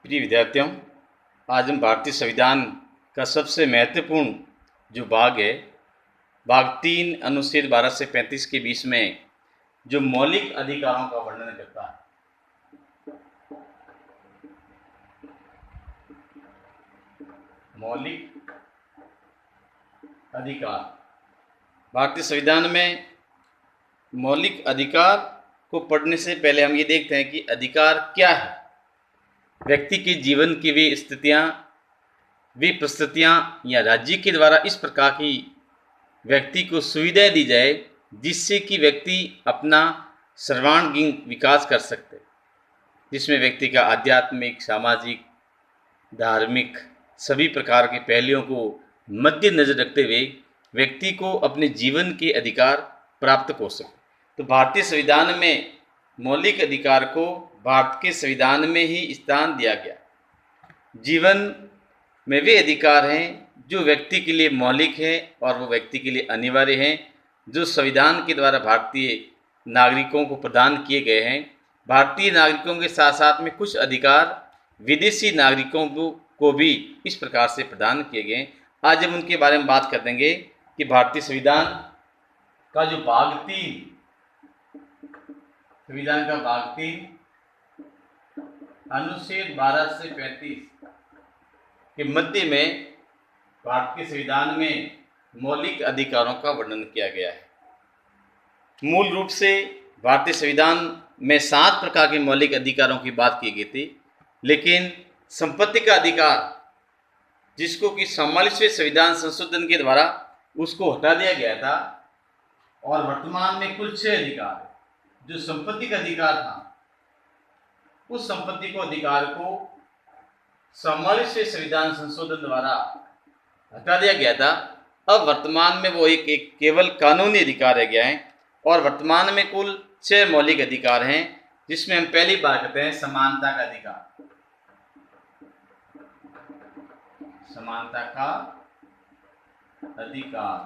प्रिय विद्यार्थियों, आज हम भारतीय संविधान का सबसे महत्वपूर्ण जो भाग है, भाग 3 अनुच्छेद 12 से 35 के बीच में जो मौलिक अधिकारों का वर्णन करता है। मौलिक अधिकार। भारतीय संविधान में मौलिक अधिकार को पढ़ने से पहले हम ये देखते हैं कि अधिकार क्या है। व्यक्ति के जीवन की वे स्थितियाँ, वे परिस्थितियाँ या राज्य के द्वारा इस प्रकार की व्यक्ति को सुविधाएं दी जाए जिससे कि व्यक्ति अपना सर्वांगीण विकास कर सकते, जिसमें व्यक्ति का आध्यात्मिक, सामाजिक, धार्मिक सभी प्रकार के पहलुओं को मद्देनजर रखते हुए व्यक्ति को अपने जीवन के अधिकार प्राप्त हो सके। तो भारतीय संविधान में मौलिक अधिकार को भारत के संविधान में ही स्थान दिया गया। जीवन में वे अधिकार हैं जो व्यक्ति के लिए मौलिक है और वो व्यक्ति के लिए अनिवार्य हैं, जो संविधान के द्वारा भारतीय नागरिकों को प्रदान किए गए हैं। भारतीय नागरिकों के साथ साथ में कुछ अधिकार विदेशी नागरिकों को भी इस प्रकार से प्रदान किए गए। आज हम उनके बारे में बात कर देंगे कि भारतीय संविधान का जो भाग 3, संविधान का भाग 3 अनुच्छेद 12 से 35 के मध्य में भारत के संविधान में मौलिक अधिकारों का वर्णन किया गया है। मूल रूप से भारतीय संविधान में 7 प्रकार के मौलिक अधिकारों की बात की गई थी, लेकिन संपत्ति का अधिकार, जिसको कि 44वें संविधान संशोधन के द्वारा उसको हटा दिया गया था, और वर्तमान में कुल 6 अधिकार, जो संपत्ति का अधिकार था, उस संपत्ति को अधिकार को 44वें संविधान संशोधन द्वारा हटा दिया गया था। अब वर्तमान में वो एक केवल कानूनी अधिकार रह गया है, और वर्तमान में कुल 6 मौलिक अधिकार हैं, जिसमें हम पहली बात करते हैं समानता का अधिकार। समानता का अधिकार।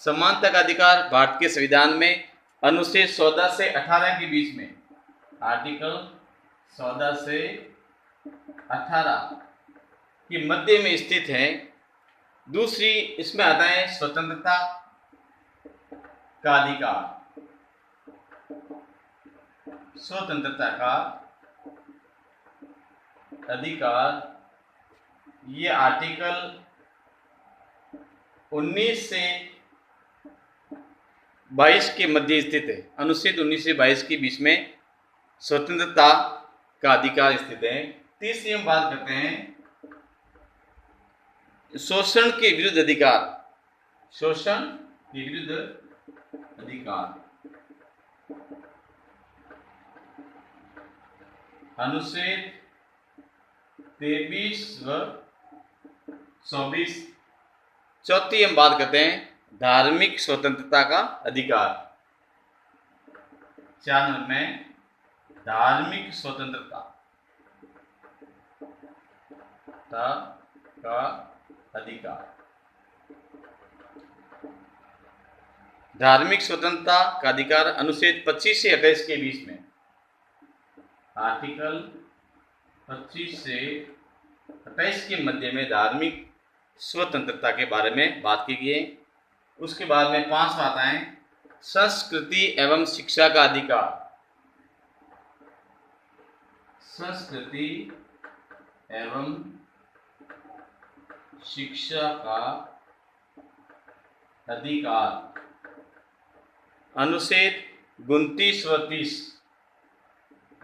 समानता का अधिकार भारत के संविधान में अनुच्छेद 14 से 18 के बीच में, आर्टिकल 14 से 18 के मध्य में स्थित है। दूसरी इसमें आता है स्वतंत्रता का अधिकार। स्वतंत्रता का अधिकार ये आर्टिकल 19 से 22 के मध्य स्थित है। अनुच्छेद 19 से 22 के बीच में स्वतंत्रता का अधिकार स्थित है। तीसरी हम बात करते हैं शोषण के विरुद्ध अधिकार। शोषण के विरुद्ध अधिकार। अनुच्छेद 23 व 24। चौथी हम बात करते हैं धार्मिक स्वतंत्रता का अधिकार। 4 नंबर में धार्मिक स्वतंत्रता का अधिकार। धार्मिक स्वतंत्रता का अधिकार अनुच्छेद 25 से 28 के बीच में, आर्टिकल 25 से 28 के मध्य में धार्मिक स्वतंत्रता के बारे में बात की गई है। उसके बाद में 5 आता है संस्कृति एवं शिक्षा का अधिकार। संस्कृति एवं शिक्षा का अधिकार। अनुच्छेद 29 व 30,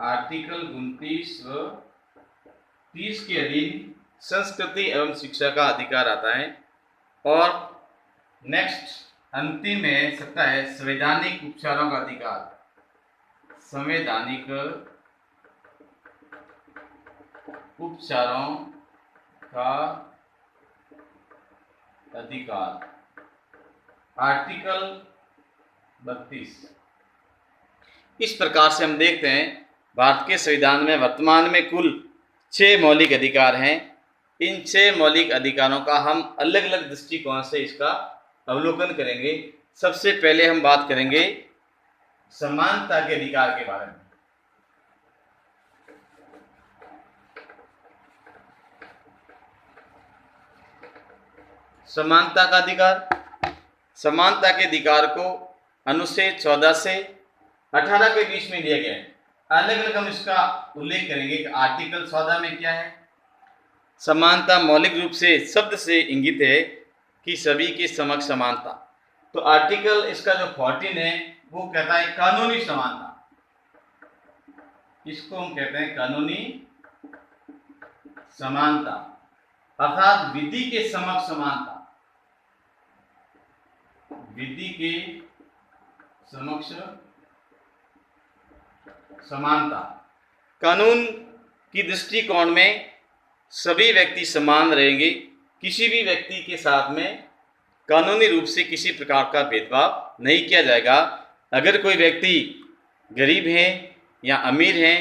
आर्टिकल 29 व 30 के अधीन संस्कृति एवं शिक्षा का अधिकार आता है। और नेक्स्ट अंतिम में सकता है संवैधानिक उपचारों का अधिकार। संवैधानिक उपचारों का अधिकार, आर्टिकल 32। इस प्रकार से हम देखते हैं भारत के संविधान में वर्तमान में कुल 6 मौलिक अधिकार हैं। इन 6 मौलिक अधिकारों का हम अलग अलग दृष्टिकोण से इसका अवलोकन करेंगे। सबसे पहले हम बात करेंगे समानता के अधिकार के बारे में। समानता का अधिकार। समानता के अधिकार को अनुच्छेद 14 से 18 के बीच में दिया गया है। अलग अलग हम इसका उल्लेख करेंगे कि आर्टिकल 14 में क्या है। समानता मौलिक रूप से शब्द से इंगित है कि सभी के समक्ष समानता। तो आर्टिकल इसका जो 14 है वो कहता है कानूनी समानता। इसको हम कहते हैं कानूनी समानता, अर्थात विधि के समक्ष समानता। विधि के समक्ष समानता। कानून की दृष्टिकोण में सभी व्यक्ति समान रहेंगे। किसी भी व्यक्ति के साथ में कानूनी रूप से किसी प्रकार का भेदभाव नहीं किया जाएगा। अगर कोई व्यक्ति गरीब है या अमीर है,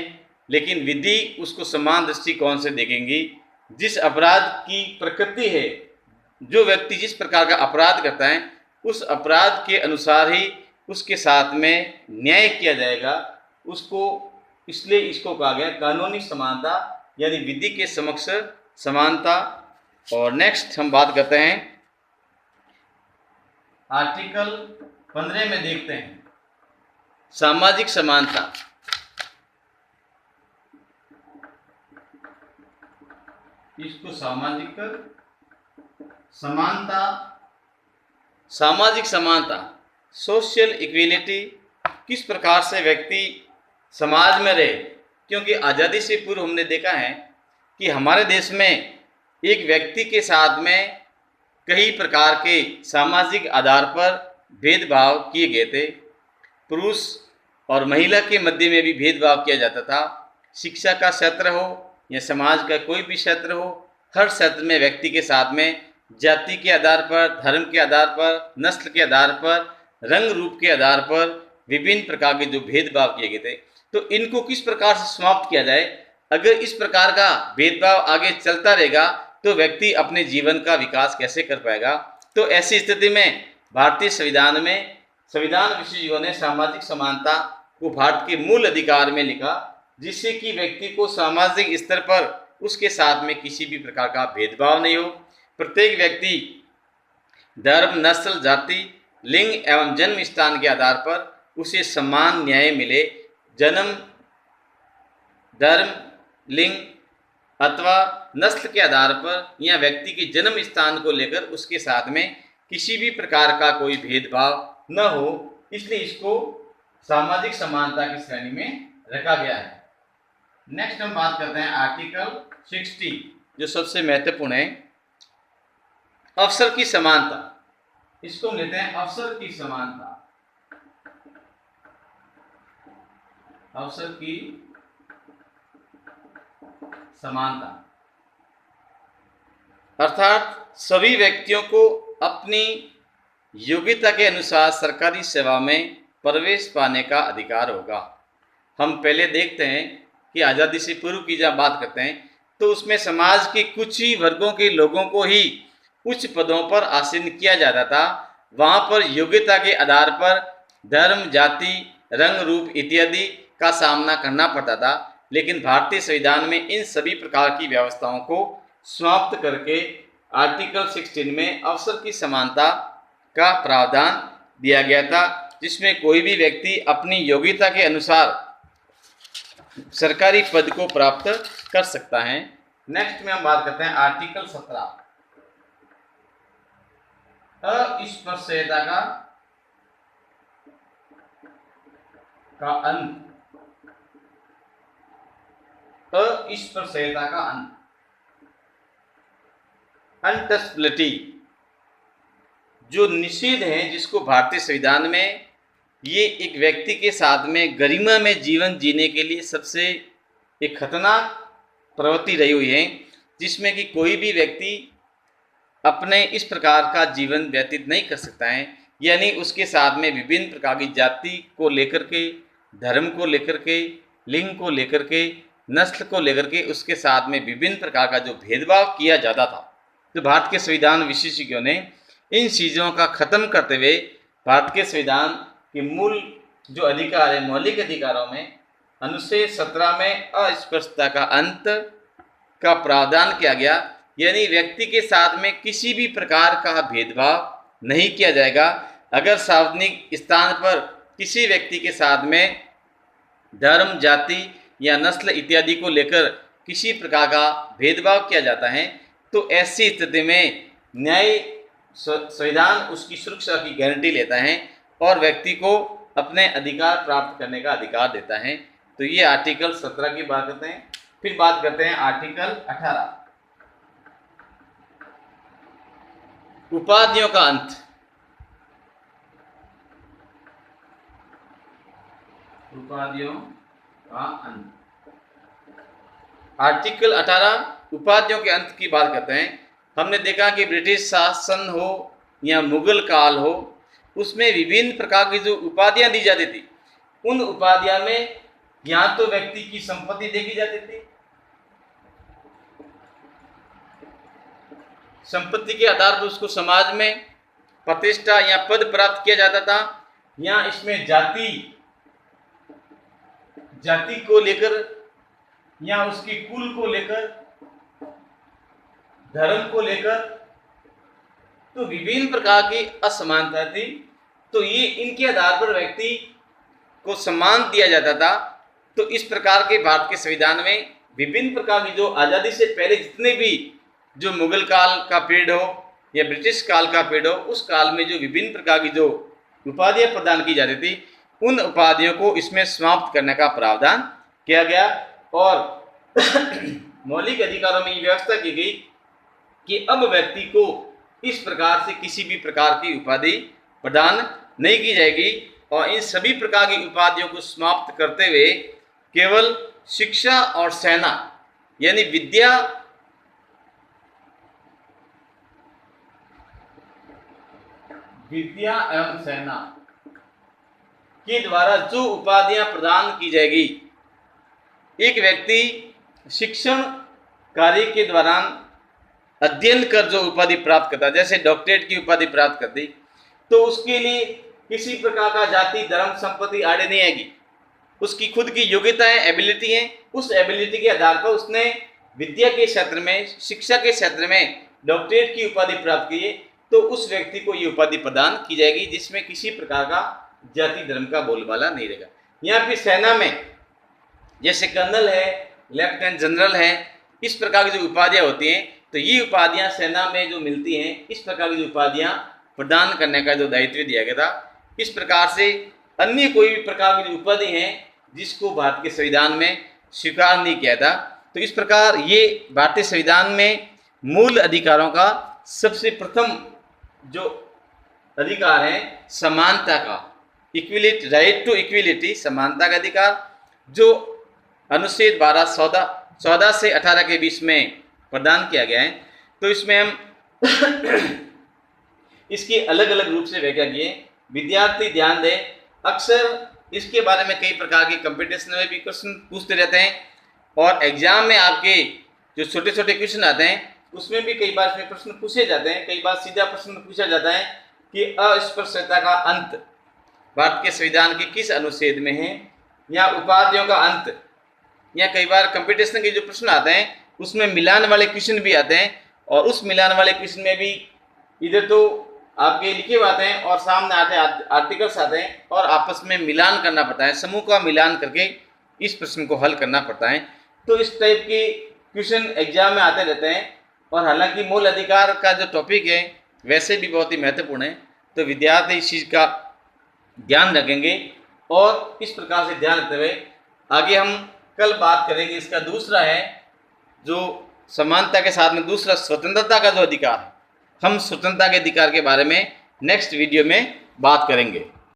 लेकिन विधि उसको समान दृष्टिकोण से देखेंगी। जिस अपराध की प्रकृति है, जो व्यक्ति जिस प्रकार का अपराध करता है, उस अपराध के अनुसार ही उसके साथ में न्याय किया जाएगा उसको। इसलिए इसको कहा गया कानूनी समानता, यानी विधि के समक्ष समानता। और नेक्स्ट हम बात करते हैं आर्टिकल 15 में, देखते हैं सामाजिक समानता। इसको सामाजिक समानता, सामाजिक समानता, सोशल इक्विलिटी, किस प्रकार से व्यक्ति समाज में रहे। क्योंकि आज़ादी से पूर्व हमने देखा है कि हमारे देश में एक व्यक्ति के साथ में कई प्रकार के सामाजिक आधार पर भेदभाव किए गए थे। पुरुष और महिला के मध्य में भी भेदभाव किया जाता था। शिक्षा का क्षेत्र हो या समाज का कोई भी क्षेत्र हो, हर क्षेत्र में व्यक्ति के साथ में जाति के आधार पर, धर्म के आधार पर, नस्ल के आधार पर, रंग रूप के आधार पर विभिन्न प्रकार के जो भेदभाव किए गए थे, तो इनको किस प्रकार से समाप्त किया जाए। अगर इस प्रकार का भेदभाव आगे चलता रहेगा तो व्यक्ति अपने जीवन का विकास कैसे कर पाएगा। तो ऐसी स्थिति में भारतीय संविधान में संविधान विशेषज्ञों ने सामाजिक समानता को भारत के मूल अधिकार में लिखा, जिससे कि व्यक्ति को सामाजिक स्तर पर उसके साथ में किसी भी प्रकार का भेदभाव नहीं हो। प्रत्येक व्यक्ति धर्म, नस्ल, जाति, लिंग एवं जन्म स्थान के आधार पर उसे समान न्याय मिले। जन्म, धर्म, लिंग अथवा नस्ल के आधार पर या व्यक्ति के जन्म स्थान को लेकर उसके साथ में किसी भी प्रकार का कोई भेदभाव न हो, इसलिए इसको सामाजिक समानता की श्रेणी में रखा गया है। नेक्स्ट हम बात करते हैं आर्टिकल 60, जो सबसे महत्वपूर्ण है, अवसर की समानता। इसको हम लेते हैं अवसर की समानता। अवसर की समानता अर्थात सभी व्यक्तियों को अपनी योग्यता के अनुसार सरकारी सेवा में प्रवेश पाने का अधिकार होगा। हम पहले देखते हैं कि आज़ादी से पूर्व की जब बात करते हैं तो उसमें समाज के कुछ ही वर्गों के लोगों को ही उच्च पदों पर आसीन किया जाता था। वहाँ पर योग्यता के आधार पर धर्म, जाति, रंग रूप इत्यादि का सामना करना पड़ता था। लेकिन भारतीय संविधान में इन सभी प्रकार की व्यवस्थाओं को समाप्त करके आर्टिकल 16 में अवसर की समानता का प्रावधान दिया गया था, जिसमें कोई भी व्यक्ति अपनी योग्यता के अनुसार सरकारी पद को प्राप्त कर सकता है। नेक्स्ट में हम बात करते हैं आर्टिकल 17, अस्पृश्यता का अंत। अस्पृश्यता का अंत, अनटचेबिलिटी, जो निषेध है जिसको भारतीय संविधान में ये एक व्यक्ति के साथ में गरिमा में जीवन जीने के लिए सबसे एक खतरनाक प्रवृत्ति रही हुई है, जिसमें कि कोई भी व्यक्ति अपने इस प्रकार का जीवन व्यतीत नहीं कर सकता है। यानी उसके साथ में विभिन्न प्रकार की जाति को लेकर के, धर्म को लेकर के, लिंग को लेकर के, नस्ल को लेकर के उसके साथ में विभिन्न प्रकार का जो भेदभाव किया जाता था, तो भारत के संविधान विशेषज्ञों ने इन चीज़ों का खत्म करते हुए भारत के संविधान के मूल जो अधिकार है, मौलिक अधिकारों में अनुच्छेद 17 में अस्पृश्यता का अंत का प्रावधान किया गया, यानी व्यक्ति के साथ में किसी भी प्रकार का भेदभाव नहीं किया जाएगा। अगर सार्वजनिक स्थान पर किसी व्यक्ति के साथ में धर्म, जाति या नस्ल इत्यादि को लेकर किसी प्रकार का भेदभाव किया जाता है तो ऐसी स्थिति में न्याय संविधान उसकी सुरक्षा की गारंटी लेता है और व्यक्ति को अपने अधिकार प्राप्त करने का अधिकार देता है। तो ये आर्टिकल 17 की बात करते हैं। फिर बात करते हैं आर्टिकल 18, उपाधियों का अंत। उपाधियों का अंत। आर्टिकल 18 उपाधियों के अंत की बात करते हैं। हमने देखा कि ब्रिटिश शासन हो या मुगल काल हो, उसमें विभिन्न प्रकार की जो उपाधियां दी जाती थी, उन उपाधियां में या तो व्यक्ति की संपत्ति देखी जाती थी, संपत्ति के आधार पर उसको समाज में प्रतिष्ठा या पद प्राप्त किया जाता था, या इसमें जाति को लेकर या उसके कुल को लेकर, धर्म को लेकर, तो विभिन्न प्रकार की असमानता थी। तो ये इनके आधार पर व्यक्ति को सम्मान दिया जाता था। तो इस प्रकार के भारत के संविधान में विभिन्न प्रकार की जो आज़ादी से पहले जितने भी जो मुगल काल का पीरियड हो या ब्रिटिश काल का पीरियड हो, उस काल में जो विभिन्न प्रकार की जो उपाधियां प्रदान की जाती थी, उन उपाधियों को इसमें समाप्त करने का प्रावधान किया गया। और मौलिक अधिकारों में ये व्यवस्था की गई कि अब व्यक्ति को इस प्रकार से किसी भी प्रकार की उपाधि प्रदान नहीं की जाएगी और इन सभी प्रकार की उपाधियों को समाप्त करते हुए केवल शिक्षा और सेना यानी विद्या एवं सेना के द्वारा जो उपाधियां प्रदान की जाएगी, एक व्यक्ति शिक्षण कार्य के दौरान अध्ययन कर जो उपाधि प्राप्त करता है, जैसे डॉक्टरेट की उपाधि प्राप्त करती, तो उसके लिए किसी प्रकार का जाति, धर्म, संपत्ति आड़े नहीं आएगी। उसकी खुद की योग्यता है, एबिलिटी है, उस एबिलिटी के आधार पर उसने विद्या के क्षेत्र में, शिक्षा के क्षेत्र में डॉक्टरेट की उपाधि प्राप्त की है, तो उस व्यक्ति को ये उपाधि प्रदान की जाएगी जिसमें किसी प्रकार का जाति धर्म का बोलबाला नहीं रहेगा। यहाँ फिर सेना में जैसे कर्नल है, लेफ्टिनेंट जनरल है, इस प्रकार की जो उपाधियाँ होती हैं, तो ये उपाधियाँ सेना में जो मिलती हैं, इस प्रकार की जो उपाधियाँ प्रदान करने का जो दायित्व दिया गया था। इस प्रकार से अन्य कोई भी प्रकार की उपाधि हैं जिसको भारत के संविधान में स्वीकार नहीं किया था। तो इस प्रकार ये भारतीय संविधान में मूल अधिकारों का सबसे प्रथम जो अधिकार है समानता का, इक्विलिटी, राइट टू इक्विलिटी, समानता का अधिकार, जो अनुच्छेद 14 से 18 के बीच में प्रदान किया गया है। तो इसमें हम इसकी अलग अलग रूप से व्याख्या किए। विद्यार्थी ध्यान दें, अक्सर इसके बारे में कई प्रकार के कंपटीशन में भी क्वेश्चन पूछते रहते हैं और एग्जाम में आपके जो छोटे छोटे क्वेश्चन आते हैं उसमें भी कई बार इसमें प्रश्न पूछे जाते हैं। कई बार सीधा प्रश्न पूछा जाता है कि अस्पृश्यता का अंत भारत के संविधान के किस अनुच्छेद में है, या उपाधियों का अंत, या कई बार कंपटीशन के जो प्रश्न आते हैं उसमें मिलान वाले क्वेश्चन भी आते हैं और उस मिलान वाले क्वेश्चन में भी इधर तो आपके लिखे हुए आते हैं और सामने आते हैं आर्टिकल्स आते हैं और आपस में मिलान करना पड़ता है, समूह का मिलान करके इस प्रश्न को हल करना पड़ता है। तो इस टाइप के क्वेश्चन एग्जाम में आते रहते हैं और हालांकि मूल अधिकार का जो टॉपिक है वैसे भी बहुत ही महत्वपूर्ण है, तो विद्यार्थी इस चीज़ का ध्यान रखेंगे और इस प्रकार से ध्यान रखते हुए आगे हम कल बात करेंगे। इसका दूसरा है जो समानता के साथ में दूसरा स्वतंत्रता का जो अधिकार है, हम स्वतंत्रता के अधिकार के बारे में नेक्स्ट वीडियो में बात करेंगे।